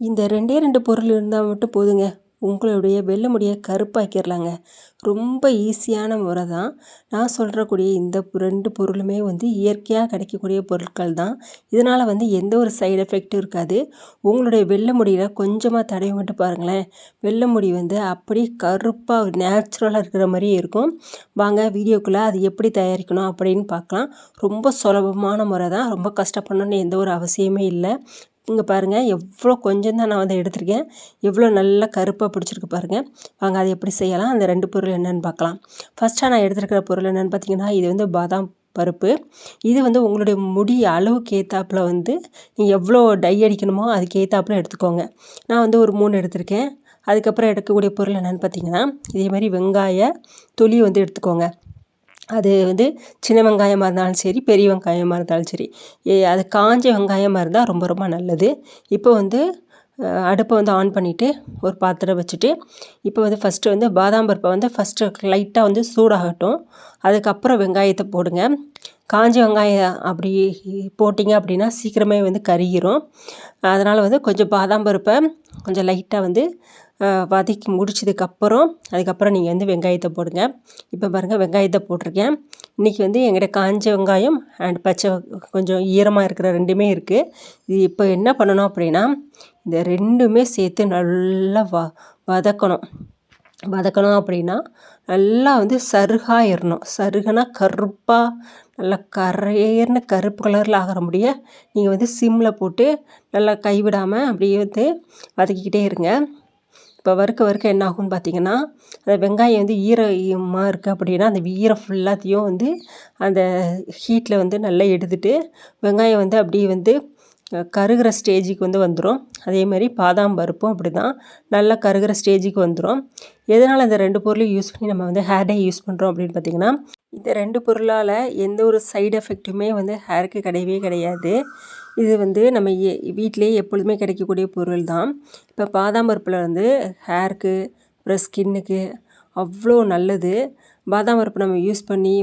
இந்த 2 பொருள் இருந்தால் மட்டும் போதுங்க. உங்களுடைய வெள்ளை முடிய கருப்பாக்கிடலாங்க. ரொம்ப ஈஸியான முறை தான். நான் சொல்கிறக்கூடிய இந்த 2 பொருளுமே இயற்கையாக கிடைக்கக்கூடிய பொருட்கள் தான். இதனால் எந்த ஒரு சைடு எஃபெக்ட்டும் இருக்காது. உங்களுடைய வெள்ளை முடியில் கொஞ்சமாக தடவி மட்டும் பாருங்களேன். வெள்ளை முடி அப்படியே கருப்பாக நேச்சுரலாக இருக்கிற மாதிரியே இருக்கும். வாங்க வீடியோக்குள்ளே அது எப்படி தயாரிக்கணும் அப்படின்னு பார்க்கலாம். ரொம்ப சுலபமான முறை தான். ரொம்ப கஷ்டப்படணுன்னு எந்த ஒரு அவசியமே இல்லை. இங்கே பாருங்கள், எவ்வளோ கொஞ்சம் தான் நான் எடுத்திருக்கேன். எவ்வளோ நல்லா கருப்பாக பிடிச்சிருக்கு பாருங்கள். வாங்க அதை எப்படி செய்யலாம், அந்த 2 பொருள் என்னென்னு பார்க்கலாம். ஃபஸ்ட்டாக நான் எடுத்துருக்கிற பொருள் என்னென்னு பார்த்தீங்கன்னா, இது பாதாம் பருப்பு. இது உங்களுடைய முடி அளவுக்கு ஏற்றாப்புல நீங்கள் எவ்வளோ டை அடிக்கணுமோ அதுக்கு ஏற்றாப்புல எடுத்துக்கோங்க. நான் ஒரு 3 எடுத்திருக்கேன். அதுக்கப்புறம் எடுக்கக்கூடிய பொருள் என்னென்னு பார்த்தீங்கன்னா, இதே மாதிரி வெங்காய தொலி எடுத்துக்கோங்க. அது சின்ன வெங்காயமாக இருந்தாலும் சரி, பெரிய வெங்காயமாக இருந்தாலும் சரி, அது காஞ்ச வெங்காயமாக இருந்தால் ரொம்ப ரொம்ப நல்லது. இப்போ அடுப்பை ஆன் பண்ணிவிட்டு ஒரு பாத்திரம் வச்சுட்டு, இப்போ ஃபஸ்ட்டு பாதாம் பருப்பை ஃபஸ்ட்டு லைட்டாக சூடாகட்டும். அதுக்கப்புறம் வெங்காயத்தை போடுங்க. காஞ்ச வெங்காயம் அப்படி போட்டிங்க அப்படின்னா சீக்கிரமே கருகிரும். அதனால் கொஞ்சம் பாதாம் பருப்பை கொஞ்சம் லைட்டாக வதக்கி முடிச்சதுக்கப்புறம் அதுக்கப்புறம் நீங்கள் வெங்காயத்தை போடுங்க. இப்போ பாருங்கள், வெங்காயத்தை போட்டிருக்கேன். இன்றைக்கி என்கிட்ட காஞ்ச வெங்காயம் அண்ட் பச்சை கொஞ்சம் ஈரமாக இருக்கிற 2மே இருக்குது. இது இப்போ என்ன பண்ணணும் அப்படின்னா, இந்த 2மே சேர்த்து நல்லா வதக்கணும் அப்படின்னா நல்லா சருகாயிடணும். சருகுனா கருப்பாக நல்லா கரையேர்னு கருப்பு கலரில் ஆகிற முடிய நீங்கள் சிம்மில் போட்டு நல்லா கைவிடாமல் அப்படியே வதக்கிக்கிட்டே இருங்க. இப்போ வறுக்க என்ன ஆகும்னு பார்த்தீங்கன்னா, அந்த வெங்காயம் ஈரமாக இருக்குது அப்படின்னா அந்த ஈரம் ஃபுல்லாத்தையும் அந்த ஹீட்டில் நல்லா எடுத்துகிட்டு வெங்காயம் அப்படியே கருகிற ஸ்டேஜுக்கு வந்துடும். அதே மாதிரி பாதாம் பருப்பும் அப்படி தான் நல்லா கருகிற ஸ்டேஜுக்கு வந்துடும். எதனால் இந்த 2 பொருளையும் யூஸ் பண்ணி நம்ம ஹேர் டை யூஸ் பண்ணுறோம் அப்படின்னு பார்த்திங்கன்னா, இந்த 2 பொருளால் எந்த ஒரு சைடு எஃபெக்ட்டுமே ஹேருக்கு கிடையவே கிடையாது. இது நம்ம வீட்டிலேயே எப்பொழுதுமே கிடைக்கக்கூடிய பொருள் தான். இப்போ பாதாம் பருப்பில் ஹேருக்கு அப்புறம் ஸ்கின்னுக்கு அவ்வளோ நல்லது. பாதாம் பருப்பு நம்ம யூஸ் பண்ணி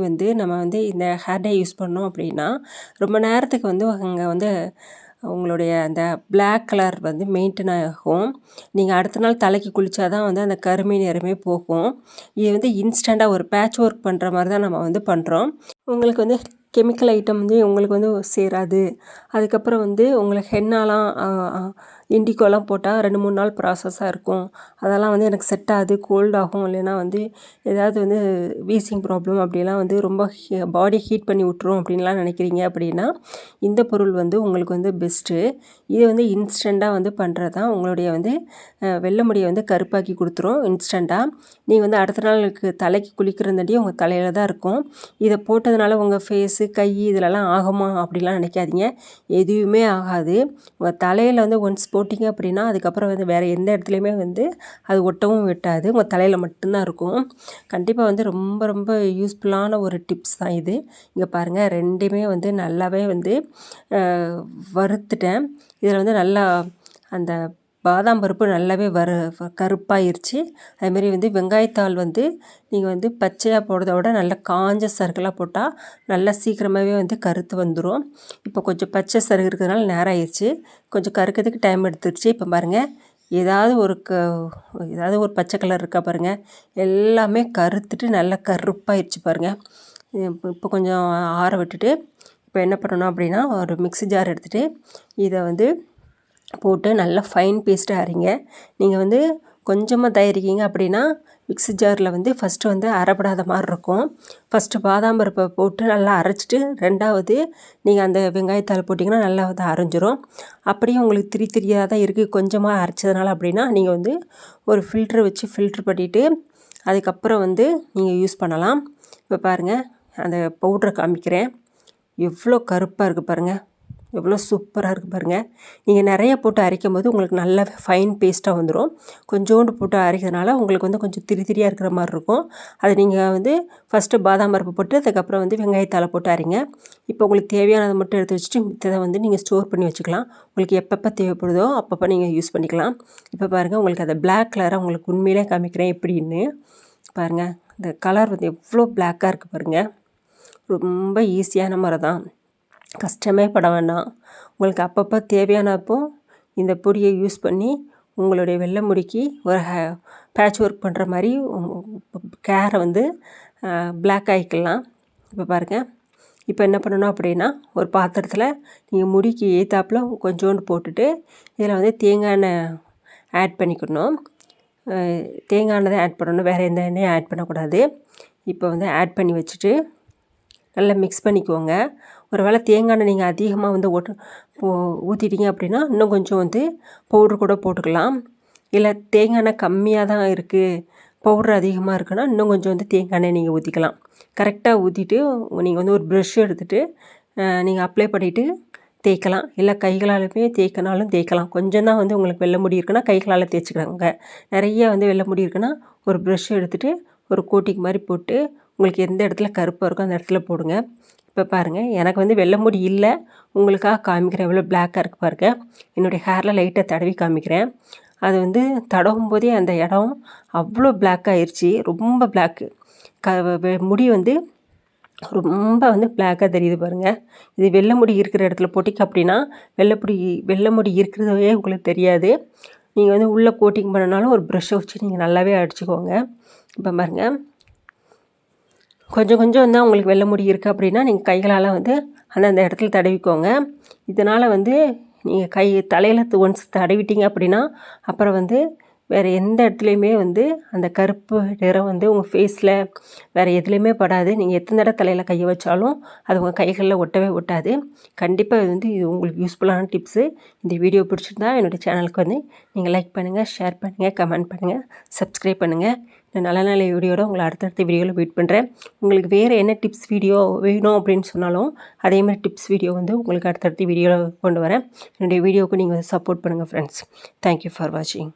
நம்ம இந்த ஹேர் டை யூஸ் பண்ணோம் அப்படின்னா ரொம்ப நேரத்துக்கு அங்கே உங்களுடைய அந்த பிளாக் கலர் மெயின்டைன் ஆகும். நீங்கள் அடுத்த நாள் தலைக்கு குளித்தா தான் அந்த கருமை நிறமே போகும். இது இன்ஸ்டண்ட்டாக ஒரு பேட்ச் ஒர்க் பண்ணுற மாதிரி தான் நம்ம பண்ணுறோம். உங்களுக்கு கெமிக்கல் ஐட்டம் உங்களுக்கு சேராது. அதுக்கப்புறம் உங்களுக்கு ஹென்னாலாம் இண்டிகோலாம் போட்டால் 2-3 நாள் ப்ராசஸாக இருக்கும். அதெல்லாம் எனக்கு செட் ஆகுது, கோல்ட் ஆகும், இல்லைன்னா ஏதாவது வீசிங் ப்ராப்ளம் அப்படிலாம் ரொம்ப பாடி ஹீட் பண்ணி விட்ரும் அப்படின்லாம் நினைக்கிறீங்க அப்படின்னா இந்த பொருள் உங்களுக்கு பெஸ்ட்டு. இது இன்ஸ்டண்ட்டாக பண்ணுறது தான் உங்களுடைய வெள்ளை முடியை கருப்பாக்கி கொடுத்துரும் இன்ஸ்டண்ட்டாக. நீங்கள் அடுத்த நாளுக்கு தலைக்கு குளிக்கிறந்தாண்டி உங்கள் தலையில் தான் இருக்கும். இதை போட்டதுனால உங்கள் ஃபேஸு கை இதிலலாம் ஆகுமா அப்படிலாம் நினைக்காதீங்க. எதுவுமே ஆகாது. உங்கள் தலையில் ஒன்ஸ் போட்டிங்க அப்படின்னா அதுக்கப்புறம் வேறு எந்த இடத்துலையுமே அது ஒட்டவும் வெட்டாது. உங்கள் தலையில் மட்டும்தான் இருக்கும். கண்டிப்பாக ரொம்ப ரொம்ப யூஸ்ஃபுல்லான ஒரு டிப்ஸ் தான் இது. இங்கே பாருங்கள், 2மே நல்லாவே வறுத்துட்டேன். இதில் நல்லா அந்த பாதாம் பருப்பு நல்லாவே கருப்பாயிருச்சு. அதுமாரி வெங்காயத்தாள் நீங்கள் பச்சையாக போடுறத விட நல்லா காஞ்ச சருகெல்லாம் போட்டால் நல்லா சீக்கிரமாகவே கருத்து வந்துடும். இப்போ கொஞ்சம் பச்சை சருகு இருக்கிறதுனால நேரம் ஆயிடுச்சு, கொஞ்சம் கருக்கிறதுக்கு டைம் எடுத்துருச்சு. இப்போ பாருங்கள், ஏதாவது ஒரு பச்சை கலர் இருக்கா பாருங்கள், எல்லாமே கருத்துட்டு நல்லா கருப்பாயிருச்சு பாருங்கள். இப்போ கொஞ்சம் ஆற விட்டுட்டு இப்போ என்ன பண்ணணும் அப்படின்னா, ஒரு மிக்ஸி ஜார் எடுத்துகிட்டு இதை போட்டு நல்லா ஃபைன் பேஸ்ட்டாக அரைங்க. நீங்கள் கொஞ்சமாக தயாரிக்கிங்க அப்படின்னா மிக்ஸி ஜாரில் ஃபஸ்ட்டு அரைப்படாத மாதிரி இருக்கும். ஃபஸ்ட்டு பாதாம் பருப்பை போட்டு நல்லா அரைச்சிட்டு ரெண்டாவது நீங்கள் அந்த வெங்காயத்தாள் போட்டிங்கன்னா நல்லா அரைஞ்சிரும். அப்படியே உங்களுக்கு திரியாக தான் இருக்குது கொஞ்சமாக அரைச்சதுனால அப்படின்னா நீங்கள் ஒரு ஃபில்ட்ரு வச்சு ஃபில்ட்ரு பண்ணிவிட்டு அதுக்கப்புறம் நீங்கள் யூஸ் பண்ணலாம். இப்போ பாருங்கள், அந்த பவுட்ரை காமிக்கிறேன். எவ்வளோ கருப்பாக இருக்குது பாருங்கள், எவ்வளோ சூப்பராக இருக்குது பாருங்கள். நீங்கள் நிறைய போட்டு அரைக்கும் போது உங்களுக்கு நல்லா ஃபைன் பேஸ்ட்டாக வந்துடும். கொஞ்சோண்டு போட்டு அரைக்கிறதுனால உங்களுக்கு கொஞ்சம் திரியாக இருக்கிற மாதிரி இருக்கும். அது நீங்கள் ஃபஸ்ட்டு பாதாம் பருப்பு போட்டு அதுக்கப்புறம் வெங்காயத்தாளை போட்டு அரைங்க. இப்போ உங்களுக்கு தேவையானதை மட்டும் எடுத்து வச்சுட்டு மித்ததை நீங்கள் ஸ்டோர் பண்ணி வச்சுக்கலாம். உங்களுக்கு எப்பப்போ தேவைப்படுதோ அப்பப்போ நீங்கள் யூஸ் பண்ணிக்கலாம். இப்போ பாருங்கள், உங்களுக்கு அந்த பிளாக் கலரை உங்களுக்கு உண்மையிலே காமிக்கிறேன் எப்படின்னு. பாருங்கள், இந்த கலர் எவ்வளோ பிளாக்காக இருக்குது பாருங்கள். ரொம்ப ஈஸியான முறை தான், கஷ்டமே பட வேண்டாம். உங்களுக்கு அப்பப்போ தேவையானப்போ இந்த பொடியை யூஸ் பண்ணி உங்களுடைய வெள்ளை முடிக்கு ஒரு பேட்ச் ஒர்க் பண்ணுற மாதிரி ஹேரை வந்து பிளாக் ஆகிக்கலாம். இப்போ பாருங்கள். இப்போ என்ன பண்ணணும் அப்படின்னா, ஒரு பாத்திரத்தில் நீங்கள் முடிக்கு ஏத்தாப்பில் கொஞ்சோண்டு போட்டுட்டு இதில் வந்து தேங்காய் எண்ணெய் ஆட் பண்ணிக்கணும். தேங்காய் எண்ணெய் தான் ஆட் பண்ணணும், வேறு எந்த எண்ணெயும் ஆட் பண்ணக்கூடாது. இப்போ வந்து ஆட் பண்ணி வச்சுட்டு நல்லா மிக்ஸ் பண்ணிக்கோங்க. ஒரு வேளை தேங்காய் எண்ணெய் நீங்கள் அதிகமாக வந்து ஊற்றிட்டீங்க அப்படின்னா இன்னும் கொஞ்சம் வந்து பவுட்ரு கூட போட்டுக்கலாம். இல்லை தேங்காய் எண்ணெய் கம்மியாக தான் இருக்குது, பவுட்ரு அதிகமாக இருக்குன்னா இன்னும் கொஞ்சம் வந்து தேங்காய் எண்ணெய் நீங்கள் ஊற்றிக்கலாம். கரெக்டாக ஊற்றிட்டு நீங்கள் வந்து ஒரு ப்ரெஷ் எடுத்துகிட்டு நீங்கள் அப்ளை பண்ணிவிட்டு தேய்க்கலாம். இல்லை கைகளாலுமே தேய்க்கனாலும் தேய்க்கலாம். கொஞ்சம் தான் வந்து உங்களுக்கு வெள்ளை முடி இருக்குன்னா கைகளால் தேய்ச்சிக்கிறாங்க. நிறைய வந்து வெள்ளை முடி இருக்குன்னா ஒரு ப்ரெஷ் எடுத்துகிட்டு ஒரு கோட்டிங் மாதிரி போட்டு உங்களுக்கு எந்த இடத்துல கருப்பாக இருக்கோ அந்த இடத்துல போடுங்க. இப்போ பாருங்கள், எனக்கு வந்து வெள்ளை முடி இல்லை, உங்களுக்காக காமிக்கிறேன். எவ்வளோ பிளாக்காக இருக்குது பாருங்கள். என்னுடைய ஹேரில் லைட்டாக தடவி காமிக்கிறேன். அது வந்து தடவும் போதே அந்த இடம் அவ்வளோ பிளாக் ஆயிடுச்சு, ரொம்ப பிளாக்கு. முடி வந்து ரொம்ப வந்து பிளாக்காக தெரியுது பாருங்கள். இது வெள்ளை முடி இருக்கிற இடத்துல போட்டிங்க அப்படின்னா வெள்ளை முடி இருக்கிறதே உங்களுக்கு தெரியாது. நீங்கள் வந்து உள்ளே கோட்டிங் பண்ணனாலும் ஒரு ப்ரெஷ்ஷை வச்சு நீங்கள் நல்லாவே அடிச்சுக்கோங்க. இப்போ பாருங்கள், கொஞ்சம் கொஞ்சம் வந்து உங்களுக்கு வெள்ளை முடி இருக்குது அப்படின்னா நீங்கள் கைகளால் வந்து அந்தந்த இடத்துல தடவிக்கோங்க. இதனால் வந்து நீங்கள் தலையில் ஒன்ஸ் தடவிட்டீங்க அப்படின்னா அப்புறம் வந்து வேறு எந்த இடத்துலையுமே வந்து அந்த கருப்பு நிறம் வந்து உங்கள் ஃபேஸில் வேறு எதுலேயுமே படாது. நீங்கள் எத்தனை தடவை தலையில் கையை வச்சாலும் அது உங்கள் கைகளில் ஒட்டவே ஒட்டாது. கண்டிப்பாக இது வந்து உங்களுக்கு யூஸ்ஃபுல்லான டிப்ஸு. இந்த வீடியோ பிடிச்சிருந்தா என்னுடைய சேனலுக்கு வந்து நீங்கள் லைக் பண்ணுங்கள், ஷேர் பண்ணுங்கள், கமெண்ட் பண்ணுங்கள், சப்ஸ்கிரைப் பண்ணுங்கள். நான் நல்ல நல்ல வீடியோட உங்களை அடுத்தடுத்த வீடியோவில் வெயிட் பண்ணுறேன். உங்களுக்கு வேறு என்ன டிப்ஸ் வீடியோ வேணும் அப்படின்னு சொன்னாலும் அதேமாதிரி டிப்ஸ் வீடியோ வந்து உங்களுக்கு அடுத்தடுத்த வீடியோவில் கொண்டு வரேன். என்னுடைய வீடியோவுக்கு நீங்கள் சப்போர்ட் பண்ணுங்கள் ஃப்ரெண்ட்ஸ். தேங்க்யூ ஃபார் வாட்சிங்.